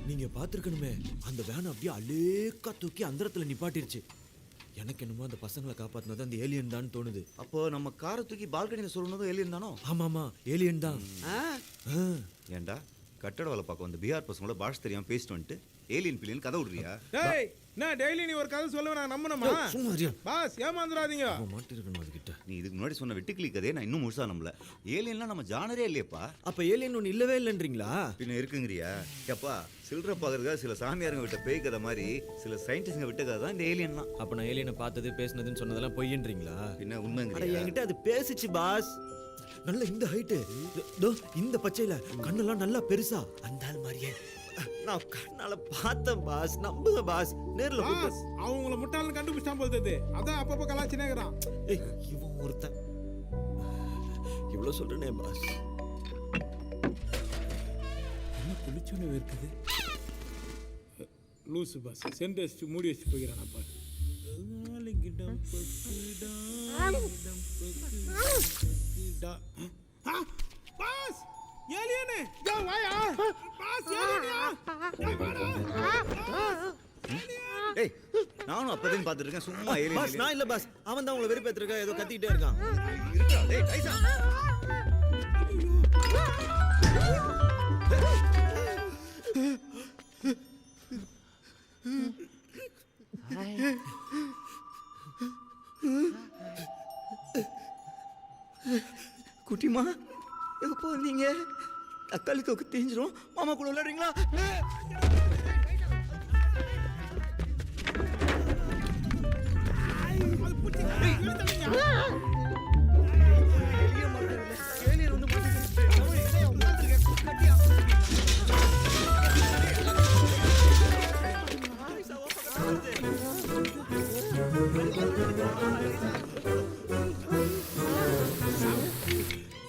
நீங்க பாத்துருக்கணுமே, அந்த வேன் அப்படியே அலேக்கா தூக்கி அந்தரத்துல நிப்பாட்டிருச்சு. எனக்கு என்னமோ அந்த பசங்களை காப்பாத்தினது அந்த ஏலியன் தான் தோணுது. அப்போ நம்ம காரை தூக்கி பால்கனியில சொல்லணும்னு ஏலியன் தானோ? ஆமாமா, ஏலியன் தான். ஏண்டா கட்டட வேலை பார்க்க வந்து பீகார் பசங்களோட பாஷ் தெரியாம பேசிட்டு வந்துட்டு ஏலியன் பில்லியன் கதை விடுறியா? டேய், நான் டெய்லி நீ ஒரு கதை சொல்லுவ நான் நம்பணுமா? சும்மா அறியா பாஸ், ஏமாந்துடாதீங்க. மாட்டிருக்கணும் அதுகிட்ட. நீ இதுக்கு முன்னாடி சொன்ன வெட்டுக்கிளி கதையை நான் இன்னும் முழுசா நம்பல. ஏலியன்லாம் நம்ம ஜானரே இல்லையப்பா. அப்ப ஏலியன் ஒண்ணு இல்லவே இல்லைன்றீங்களா? பின்ன இருக்குங்கிறியா? எப்பா சில்லற பாக்குறதுக்காக சில சாமியாருங்க விட்ட பேய் கதை மாதிரி சில சயின்டிஸ்ட்ங்க விட்ட கதை தான் இந்த ஏலியன்லாம். அப்ப நான் ஏலியனை பார்த்தது பேசினதுன்னு சொன்னதெல்லாம் பொய்யன்றீங்களா? பின்ன உண்மைங்கிறியா? என்கிட்ட அது பேசிச்சு பாஸ். நல்ல இந்த ஹைட்டு, இந்த பச்சையில கண்ணெல்லாம் நல்லா பெருசா அந்த ஆள் மாதிரியே நான் கண்ணால பார்த்தேன் பாஸ். நம்புங்க பாஸ், நேர்ல பாஸ் அவங்கள முட்டாள்னு கண்டுபிடிச்சான் போகுது. அதான் அப்பப்ப கலாச்சினேங்கறான். இவன் ஒருத்தன் இவ்வளவு சொல்றனே பாஸ். என்ன குளிச்சோன்னு இருக்குது? லூசு பாஸ், சென்ட் வச்சு மூடி வச்சு போகிறான் பாரு. பாஸ் ஏலியனே, யா வாயா. பாஸ் ஏலியனே, யா வாடா. டேய், நானும் அப்பதான் பார்த்துட்டு இருக்கேன். சும்மா ஏலியன் பாஸ் நான் இல்ல பாஸ், அவன் தான் உங்களை வெறுப்பேத்திருக்கா, ஏதோ கத்திட்டே இருக்கான். இருக்கா? டேய் டைசா, குட்டிமா எப்போ நீங்க தக்காளி தொக்கு தீஞ்சிரும், மாமா கூட விளையாடுறீங்களா?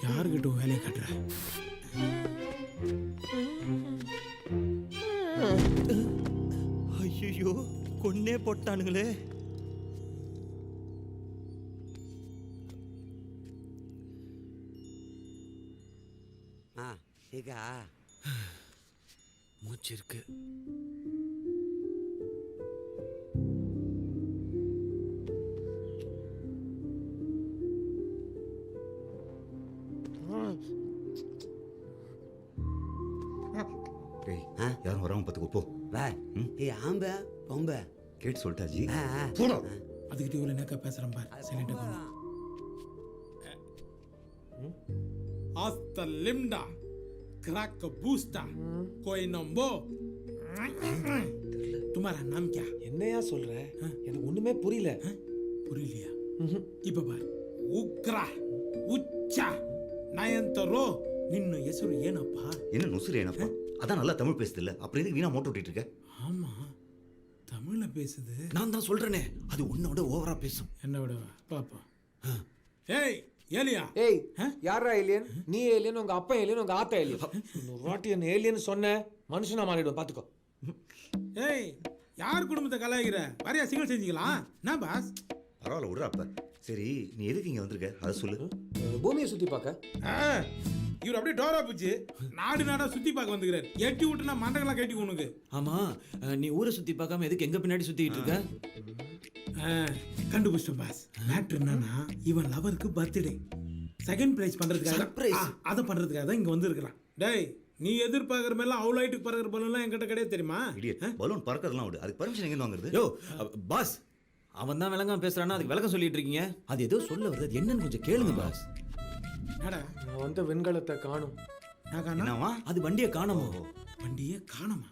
யாருக்கிட்ட வேலையை கட்டுற? ஐயோ, கொன்னே போட்டானுங்களே. மூச்சு இருக்கு. யாரும் வராம பார்த்துக்கோ போ. ஆம்ப பொம்ப கேட்டு சொல்லிட்டாஜி. அதுக்கிட்ட இவ்வளோ நேக்கா பேசுகிறேன் பார். சைலண்டாக ஆஸ்த லிம்டா கிராக் பூஸ்டா கோய் நம்போ. துமாரா நாம் கியா? என்னையா சொல்ற? எனக்கு ஒண்ணுமே புரியல. புரியலையா? இப்ப பார். உக்ரா உச்சா நயன்தரோ நின்னு ಹೆಸರು ಏನಪ್ಪಾ? என்ன நுசுறு ಏನப்பா? அதான் நல்லா தமிழ் பேசுது இல்ல, அப்புறம் எதுக்கு வீணா மோட்டோ ஓட்டிட்டு இருக்க? ஆமா, தமிழ்ல பேசுது. நான் தான் சொல்றேனே, அது உன்னோட ஓவரா பேசும். என்ன விடவா பாப்பா. ஏய் ஏலியா. ஏய், யாரா ஏலியன்? நீ ஏலியன், உங்க அப்பா ஏலியன், உங்க ஆத்தா ஏலியன். இன்னொரு வாட்டி என்ன ஏலியன் சொன்ன மனுஷனா மாறிடுவேன், பாத்துக்கோ. ஏய், யார் குடும்பத்தை கலாய்க்கிற? வரையா சிங்கிள் செஞ்சுக்கலாம். நான் பாஸ். பரவாயில்ல விடுறா அப்ப. சரி, நீ எதுக்கு இங்க வந்திருக்க அதை சொல்லு. பூமியை சுத்தி பார்க்க. இவர் அப்படியே டோரா பூச்சி நாடு நாடா சுத்தி பார்க்க வந்துக்கிறார். எட்டி விட்டுனா மண்டகலாம் கட்டி உனக்கு. ஆமா, நீ ஊரை சுத்தி பார்க்காம எதுக்கு எங்க பின்னாடி சுத்திட்டு இருக்க? கண்டுபிடிச்சோம் பாஸ். மேட்ரு என்னன்னா, இவன் லவருக்கு பர்த்டே செகண்ட் பிரைஸ் பண்றதுக்காக, அதை பண்றதுக்காக தான் இங்க வந்திருக்கிறான். டேய், நீ எதிர்பார்க்குற மாதிரிலாம் அவ்வளோ ஹைட்டுக்கு பறக்கிற பலூன்லாம் என்கிட்ட கிடையாது தெரியுமா? பலூன் பறக்கிறதுலாம் விடு, அதுக்கு பர்மிஷன் எங்க வாங்குறது? யோ பாஸ், அவன் தான் விளங்காம பேசுறானா, அதுக்கு விளக்கம் சொல்லிட்டு இருக்கீங்க. அது ஏதோ சொல்ல வருது, அது என்னன்னு கொஞ்சம் கேளுங்க பாஸ். என்னடா நான் வந்து வெண்கலத்தை காணும். என்னவா? அது வண்டியை காணோமோ? வண்டியே காணோமா?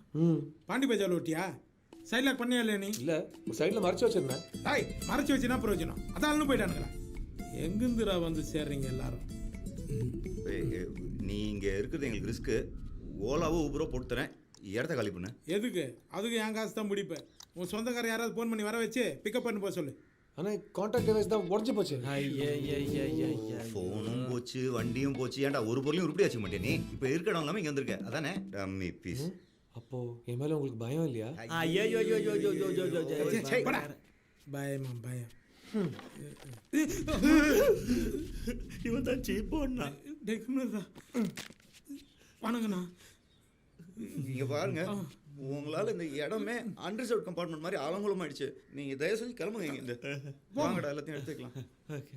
பாண்டி பஜார் ஓட்டியா? சைட் லாக் பண்ணியா இல்லையா நீ? இல்ல, ஒரு சைடுல மறைச்சு வச்சிருந்தேன். டாய், மறைச்சு வச்சுனா பிரயோஜனம். அதான் போயிட்டானுங்களா? எங்கிருந்துடா வந்து சேர்றீங்க எல்லாரும்? நீ இங்க இருக்கிறது எங்களுக்கு ரிஸ்க்கு. ஓலாவோ ஊபரோ போட்டு தரேன், இடத்த காலி பண்ணு. எதுக்கு? அதுக்கு என் காசு தான் பிடிப்பேன். உன் சொந்தக்காரர் யாராவது ஃபோன் பண்ணி வர வச்சு பிக்கப் பண்ணி போக சொல்லு. ஆனா கான்டாக்ட் டிவைஸ் தான் உடஞ்சு போச்சு. ஃபோனும் போச்சு, வண்டியும் போச்சு. ஏன்டா ஒரு பொருளையும் உருப்படி வச்சுக்க மாட்டே நீ? இப்போ இருக்க இடம் இல்லாமல் இங்கே வந்திருக்க, அதானே? Dummy piece. அப்போ என் மேல உங்களுக்கு பயம் இல்லையா? பயமா பயம். இவன் தான் சீப்போன்னா. டேய் கம்னதா வணங்கண்ணா. இங்க பாருங்க, உங்களால இந்த இடமே அன்ரிசர்வ் கம்பார்ட்மெண்ட் மாதிரி அலங்கோலம் ஆயிடுச்சு. நீங்க தயவு செஞ்சு கிளம்புங்க இங்க இந்த. வாங்கடா, எல்லாத்தையும் எடுத்துக்கலாம். ஓகே.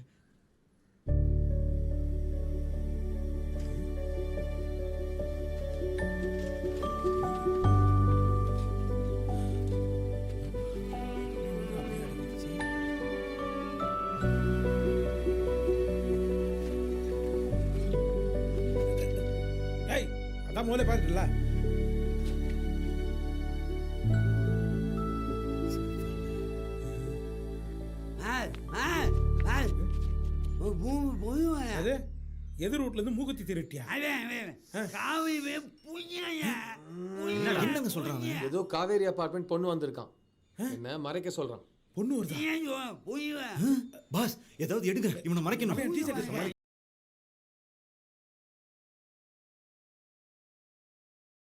ஏய் அதான் முதல்ல பார்த்துல. அது எதிர் வீட்ல இருந்து மூக்குத்தி திருட்டியா? என்னங்க சொல்றாங்க? ஏதோ காவேரி அபார்ட்மெண்ட் பொண்ணு வந்திருக்கான், என்ன மறைக்க சொல்றான். பொண்ணு வருதா? பாஸ் ஏதாவது எடுங்க, இவனை மறைக்கணும். டீச்சர்